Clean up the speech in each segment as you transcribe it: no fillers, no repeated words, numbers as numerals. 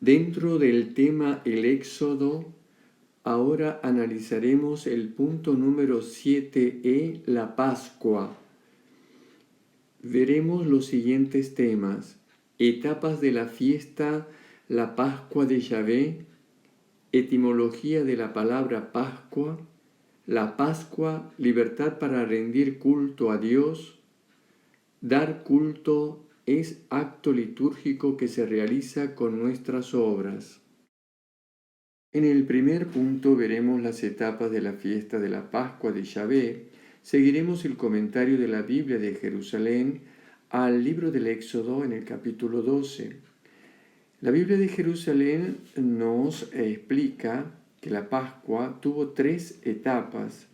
Dentro del tema el Éxodo, ahora analizaremos el punto número 7e, la Pascua. Veremos los siguientes temas: etapas de la fiesta, la Pascua de Yahvé, etimología de la palabra Pascua, la Pascua, libertad para rendir culto a Dios. Dar culto es acto litúrgico que se realiza con nuestras obras. En el primer punto veremos las etapas de la fiesta de la Pascua de Yahvé. Seguiremos el comentario de la Biblia de Jerusalén al libro del Éxodo en el capítulo 12. La Biblia de Jerusalén nos explica que la Pascua tuvo 3 etapas.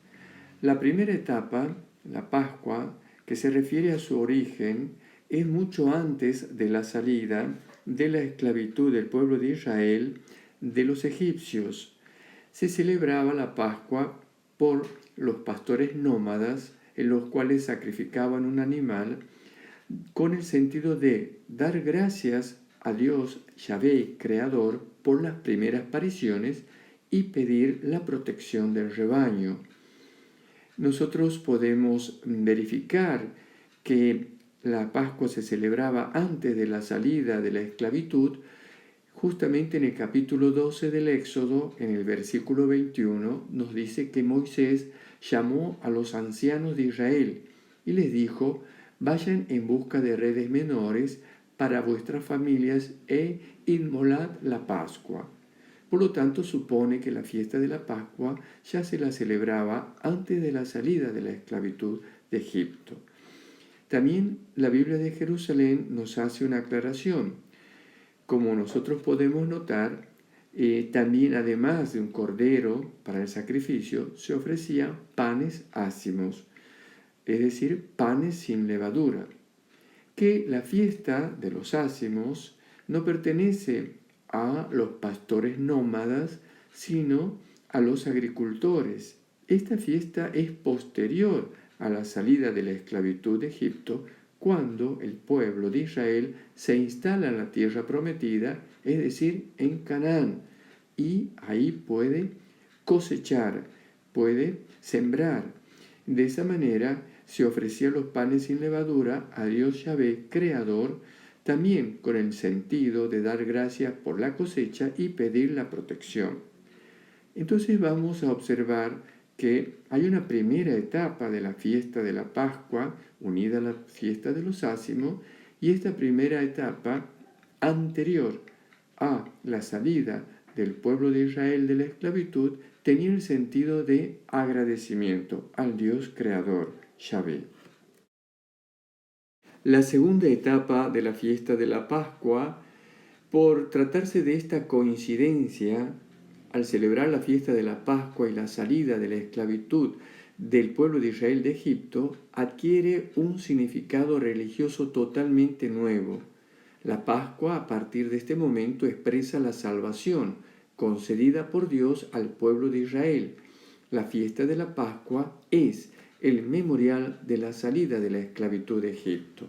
La primera etapa, la Pascua, que se refiere a su origen, es mucho antes de la salida de la esclavitud del pueblo de Israel de los egipcios. Se celebraba la Pascua por los pastores nómadas, en los cuales sacrificaban un animal con el sentido de dar gracias a Dios, Yahvé, Creador, por las primeras apariciones y pedir la protección del rebaño. Nosotros podemos verificar que la Pascua se celebraba antes de la salida de la esclavitud, justamente en el capítulo 12 del Éxodo, en el versículo 21, nos dice que Moisés llamó a los ancianos de Israel y les dijo: vayan en busca de redes menores para vuestras familias e inmolad la Pascua. Por lo tanto, supone que la fiesta de la Pascua ya se la celebraba antes de la salida de la esclavitud de Egipto. También la Biblia de Jerusalén nos hace una aclaración. Como nosotros podemos notar, también además de un cordero para el sacrificio, se ofrecían panes ácimos, es decir, panes sin levadura. Que la fiesta de los ácimos no pertenece a los pastores nómadas, sino a los agricultores. Esta fiesta es posterior a la salida de la esclavitud de Egipto, cuando el pueblo de Israel se instala en la tierra prometida, es decir, en Canaán, y ahí puede cosechar, puede sembrar. De esa manera se ofrecían los panes sin levadura a Dios Yahvé, Creador, también con el sentido de dar gracias por la cosecha y pedir la protección. Entonces vamos a observar que hay una primera etapa de la fiesta de la Pascua, unida a la fiesta de los ácimos, y esta primera etapa, anterior a la salida del pueblo de Israel de la esclavitud, tenía el sentido de agradecimiento al Dios Creador, Yahvé. La segunda etapa de la fiesta de la Pascua, por tratarse de esta coincidencia, al celebrar la fiesta de la Pascua y la salida de la esclavitud del pueblo de Israel de Egipto, adquiere un significado religioso totalmente nuevo. La Pascua, a partir de este momento, expresa la salvación concedida por Dios al pueblo de Israel. La fiesta de la Pascua es el memorial de la salida de la esclavitud de Egipto.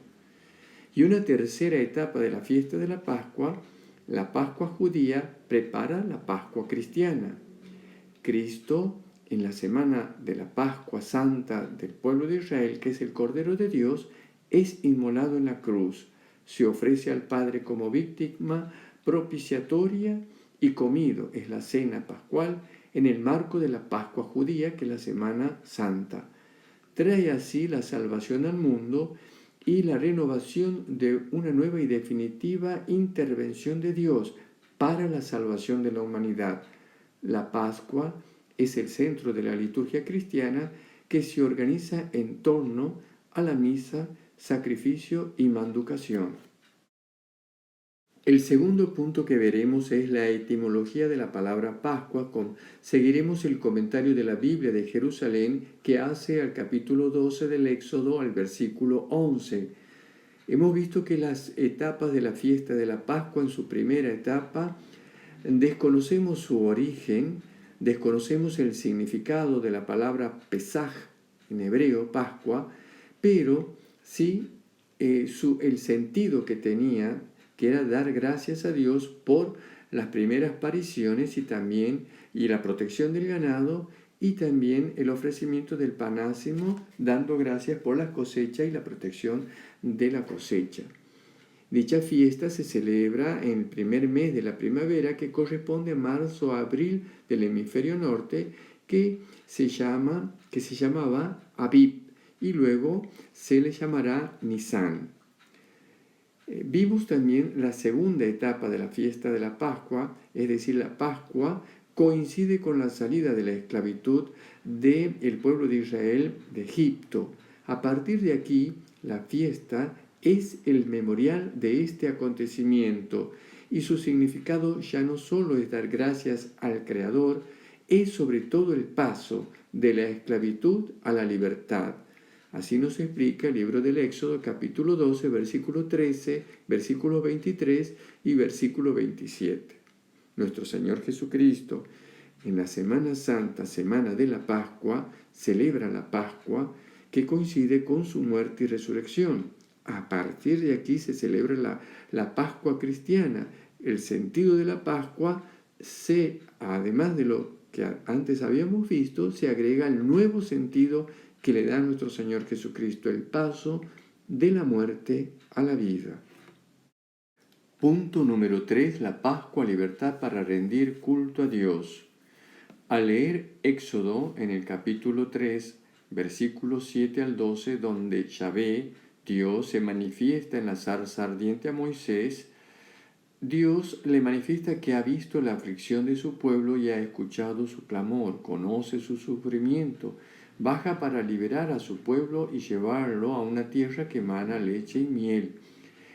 Y una tercera etapa de la fiesta de la Pascua judía, prepara la Pascua cristiana. Cristo, en la semana de la Pascua Santa del pueblo de Israel, que es el Cordero de Dios, es inmolado en la cruz. Se ofrece al Padre como víctima propiciatoria y comido. Es la cena pascual en el marco de la Pascua judía, que es la Semana Santa. Trae así la salvación al mundo y la renovación de una nueva y definitiva intervención de Dios para la salvación de la humanidad. La Pascua es el centro de la liturgia cristiana, que se organiza en torno a la misa, sacrificio y manducación. El segundo punto que veremos es la etimología de la palabra Pascua. Seguiremos el comentario de la Biblia de Jerusalén que hace al capítulo 12 del Éxodo al versículo 11. Hemos visto que las etapas de la fiesta de la Pascua, en su primera etapa, desconocemos su origen, desconocemos el significado de la palabra Pesaj, en hebreo, Pascua, pero sí el sentido que tenía, que era dar gracias a Dios por las primeras apariciones y la protección del ganado, y también el ofrecimiento del panásimo, dando gracias por la cosecha y la protección de la cosecha. Dicha fiesta se celebra en el primer mes de la primavera, que corresponde a marzo a abril del hemisferio norte, que se llamaba Abib, y luego se le llamará Nisan. Vimos también la segunda etapa de la fiesta de la Pascua, es decir, la Pascua coincide con la salida de la esclavitud del pueblo de Israel de Egipto. A partir de aquí, la fiesta es el memorial de este acontecimiento, y su significado ya no solo es dar gracias al Creador, es sobre todo el paso de la esclavitud a la libertad. Así nos explica el libro del Éxodo, capítulo 12, versículo 13, versículo 23 y versículo 27. Nuestro Señor Jesucristo, en la Semana Santa, semana de la Pascua, celebra la Pascua, que coincide con su muerte y resurrección. A partir de aquí se celebra la Pascua cristiana. El sentido de la Pascua, además de lo que antes habíamos visto, se agrega el nuevo sentido que le da a nuestro Señor Jesucristo, el paso de la muerte a la vida. Punto número 3. La Pascua, libertad para rendir culto a Dios. Al leer Éxodo en el capítulo 3, versículos 7 al 12, donde Yahvé, Dios, se manifiesta en la zarza ardiente a Moisés, Dios le manifiesta que ha visto la aflicción de su pueblo y ha escuchado su clamor, conoce su sufrimiento, baja para liberar a su pueblo y llevarlo a una tierra que emana leche y miel.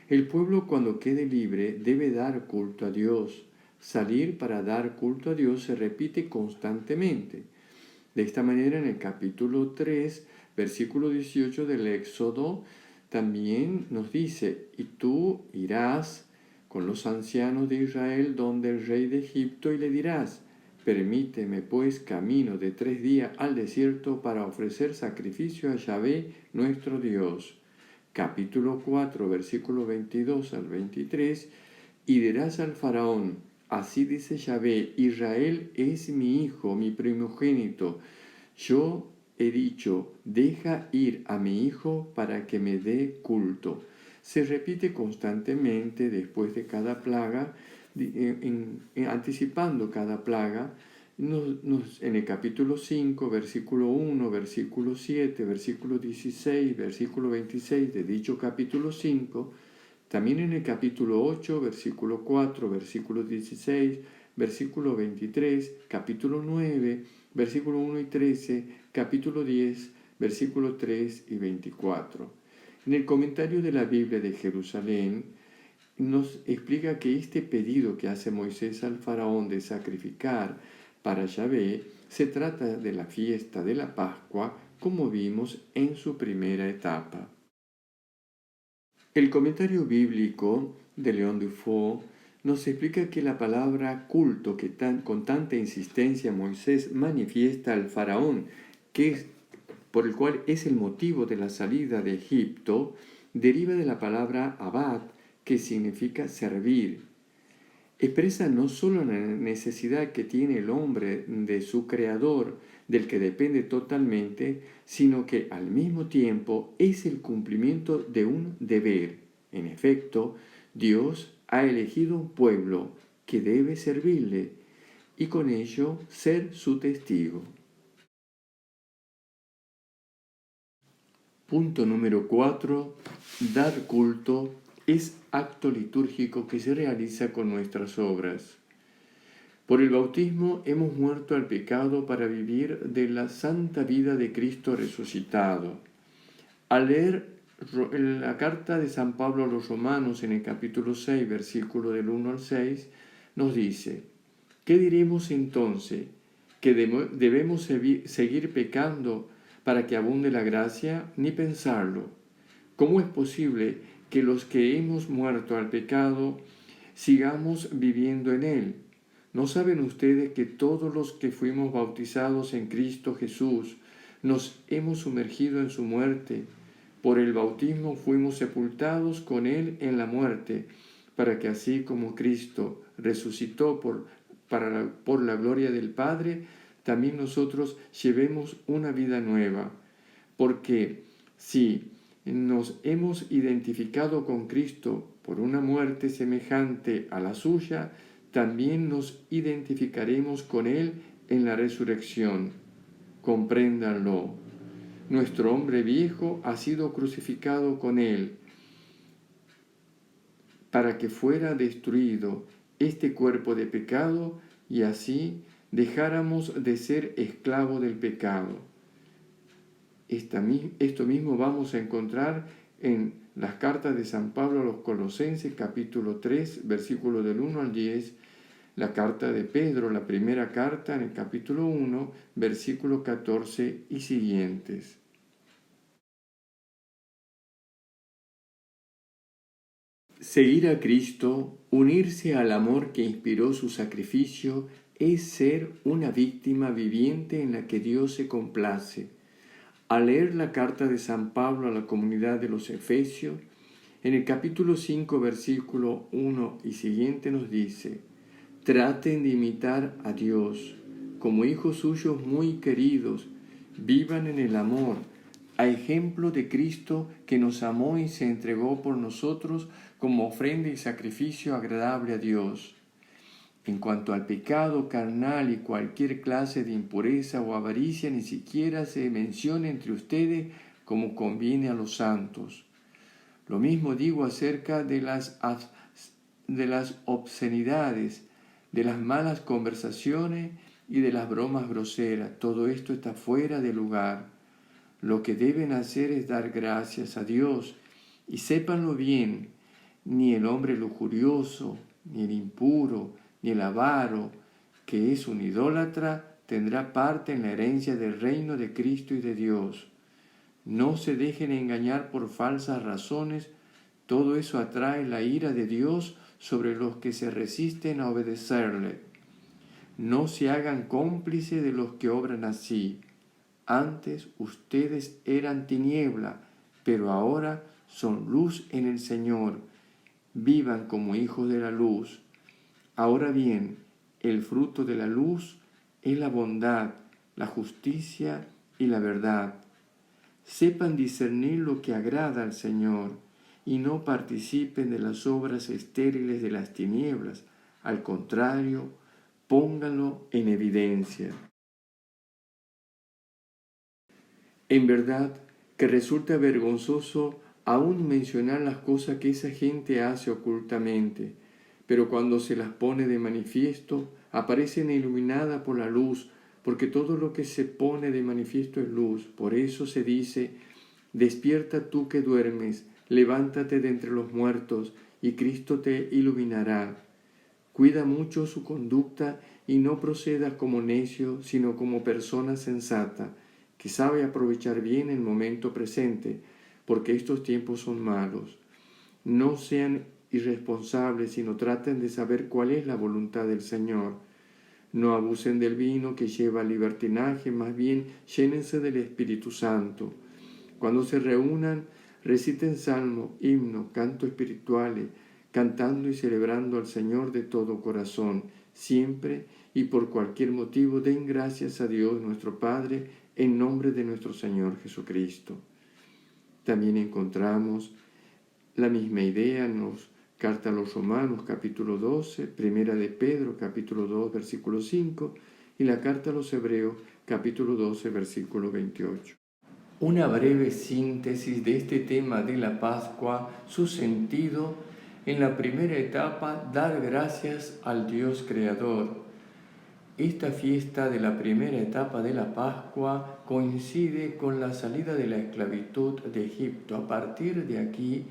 El pueblo, cuando quede libre, debe dar culto a Dios. Salir para dar culto a Dios se repite constantemente. De esta manera, en el capítulo 3, versículo 18 del Éxodo, también nos dice: y tú irás con los ancianos de Israel donde el rey de Egipto y le dirás: permíteme pues camino de 3 días al desierto para ofrecer sacrificio a Yahvé nuestro Dios. Capítulo 4, versículo 22 al 23, y dirás al faraón: así dice Yahvé, Israel es mi hijo, mi primogénito. Yo he dicho, deja ir a mi hijo para que me dé culto. Se repite constantemente después de cada plaga, anticipando cada plaga. En el capítulo 5, versículo 1, versículo 7, versículo 16, versículo 26 de dicho capítulo 5, también en el capítulo 8, versículo 4, versículo 16, versículo 23, capítulo 9, versículo 1 y 13, capítulo 10, versículo 3 y 24. En el comentario de la Biblia de Jerusalén, nos explica que este pedido que hace Moisés al faraón de sacrificar para Yahvé se trata de la fiesta de la Pascua, como vimos en su primera etapa. El comentario bíblico de León Dufour nos explica que la palabra culto que con tanta insistencia Moisés manifiesta al faraón, por el cual es el motivo de la salida de Egipto, deriva de la palabra abad, que significa servir. Expresa no solo la necesidad que tiene el hombre de su creador, del que depende totalmente, sino que al mismo tiempo es el cumplimiento de un deber. En efecto, Dios ha elegido un pueblo que debe servirle y con ello ser su testigo. Punto número 4. Dar culto es acto litúrgico que se realiza con nuestras obras. Por el bautismo hemos muerto al pecado para vivir de la santa vida de Cristo resucitado. Al leer la carta de San Pablo a los Romanos en el capítulo 6, versículo del 1 al 6, nos dice: ¿qué diremos entonces? ¿Que debemos seguir pecando para que abunde la gracia? Ni pensarlo. ¿Cómo es posible que los que hemos muerto al pecado sigamos viviendo en él? ¿No saben ustedes que todos los que fuimos bautizados en Cristo Jesús nos hemos sumergido en su muerte? Por el bautismo fuimos sepultados con él en la muerte, para que así como Cristo resucitó por la gloria del Padre, también nosotros llevemos una vida nueva. Porque si nos hemos identificado con Cristo por una muerte semejante a la suya, también nos identificaremos con Él en la resurrección. Compréndanlo. Nuestro hombre viejo ha sido crucificado con Él para que fuera destruido este cuerpo de pecado y así dejáramos de ser esclavos del pecado. Esto mismo vamos a encontrar en las cartas de San Pablo a los Colosenses, capítulo 3, versículo del 1 al 10, la carta de Pedro, la primera carta en el capítulo 1, versículo 14 y siguientes. Seguir a Cristo, unirse al amor que inspiró su sacrificio, es ser una víctima viviente en la que Dios se complace. Al leer la carta de San Pablo a la comunidad de los Efesios, en el capítulo 5, versículo 1 y siguiente nos dice: traten de imitar a Dios, como hijos suyos muy queridos, vivan en el amor, a ejemplo de Cristo que nos amó y se entregó por nosotros como ofrenda y sacrificio agradable a Dios. En cuanto al pecado carnal y cualquier clase de impureza o avaricia, ni siquiera se menciona entre ustedes como conviene a los santos. Lo mismo digo acerca de las obscenidades, de las malas conversaciones y de las bromas groseras. Todo esto está fuera de lugar. Lo que deben hacer es dar gracias a Dios, y sépanlo bien, ni el hombre lujurioso, ni el impuro, ni el avaro, que es un idólatra, tendrá parte en la herencia del reino de Cristo y de Dios. No se dejen engañar por falsas razones, todo eso atrae la ira de Dios sobre los que se resisten a obedecerle. No se hagan cómplices de los que obran así. Antes ustedes eran tiniebla, pero ahora son luz en el Señor. Vivan como hijos de la luz. Ahora bien, el fruto de la luz es la bondad, la justicia y la verdad. Sepan discernir lo que agrada al Señor y no participen de las obras estériles de las tinieblas. Al contrario, pónganlo en evidencia. En verdad que resulta vergonzoso aún mencionar las cosas que esa gente hace ocultamente, pero cuando se las pone de manifiesto, aparecen iluminadas por la luz, porque todo lo que se pone de manifiesto es luz. Por eso se dice: despierta tú que duermes, levántate de entre los muertos, y Cristo te iluminará. Cuida mucho su conducta y no procedas como necio, sino como persona sensata, que sabe aprovechar bien el momento presente, porque estos tiempos son malos. No sean irresponsables, sino traten de saber cuál es la voluntad del Señor. No abusen del vino que lleva al libertinaje, más bien llénense del Espíritu Santo. Cuando se reúnan, reciten salmos, himnos, cantos espirituales, cantando y celebrando al Señor de todo corazón. Siempre y por cualquier motivo den gracias a Dios nuestro Padre en nombre de nuestro Señor Jesucristo. También encontramos la misma idea en los Carta a los Romanos, capítulo 12, Primera de Pedro, capítulo 2, versículo 5, y la Carta a los Hebreos, capítulo 12, versículo 28. Una breve síntesis de este tema de la Pascua, su sentido. En la primera etapa, dar gracias al Dios Creador. Esta fiesta de la primera etapa de la Pascua coincide con la salida de la esclavitud de Egipto. A partir de aquí,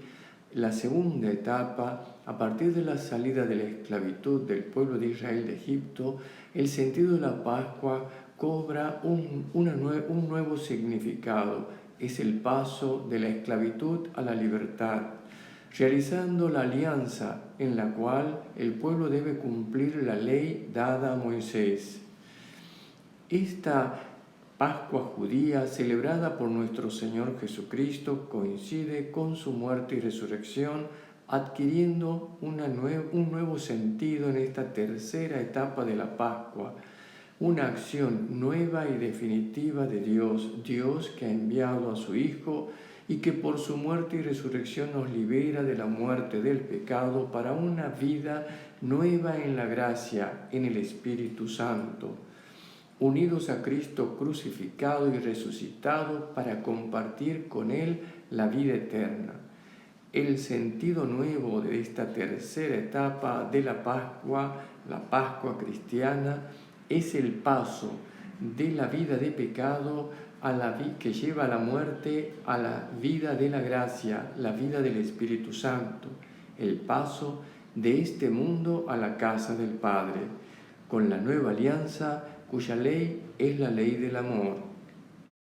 la segunda etapa, a partir de la salida de la esclavitud del pueblo de Israel de Egipto, el sentido de la Pascua cobra un nuevo significado. Es el paso de la esclavitud a la libertad, realizando la alianza en la cual el pueblo debe cumplir la ley dada a Moisés. Esta Pascua judía, celebrada por nuestro Señor Jesucristo, coincide con su muerte y resurrección adquiriendo un nuevo sentido en esta tercera etapa de la Pascua, una acción nueva y definitiva de Dios, Dios que ha enviado a su Hijo y que por su muerte y resurrección nos libera de la muerte del pecado para una vida nueva en la gracia, en el Espíritu Santo, unidos a Cristo crucificado y resucitado para compartir con Él la vida eterna. El sentido nuevo de esta tercera etapa de la Pascua cristiana, es el paso de la vida de pecado que lleva a la muerte a la vida de la gracia, la vida del Espíritu Santo, el paso de este mundo a la casa del Padre, con la nueva alianza cuya ley es la ley del amor.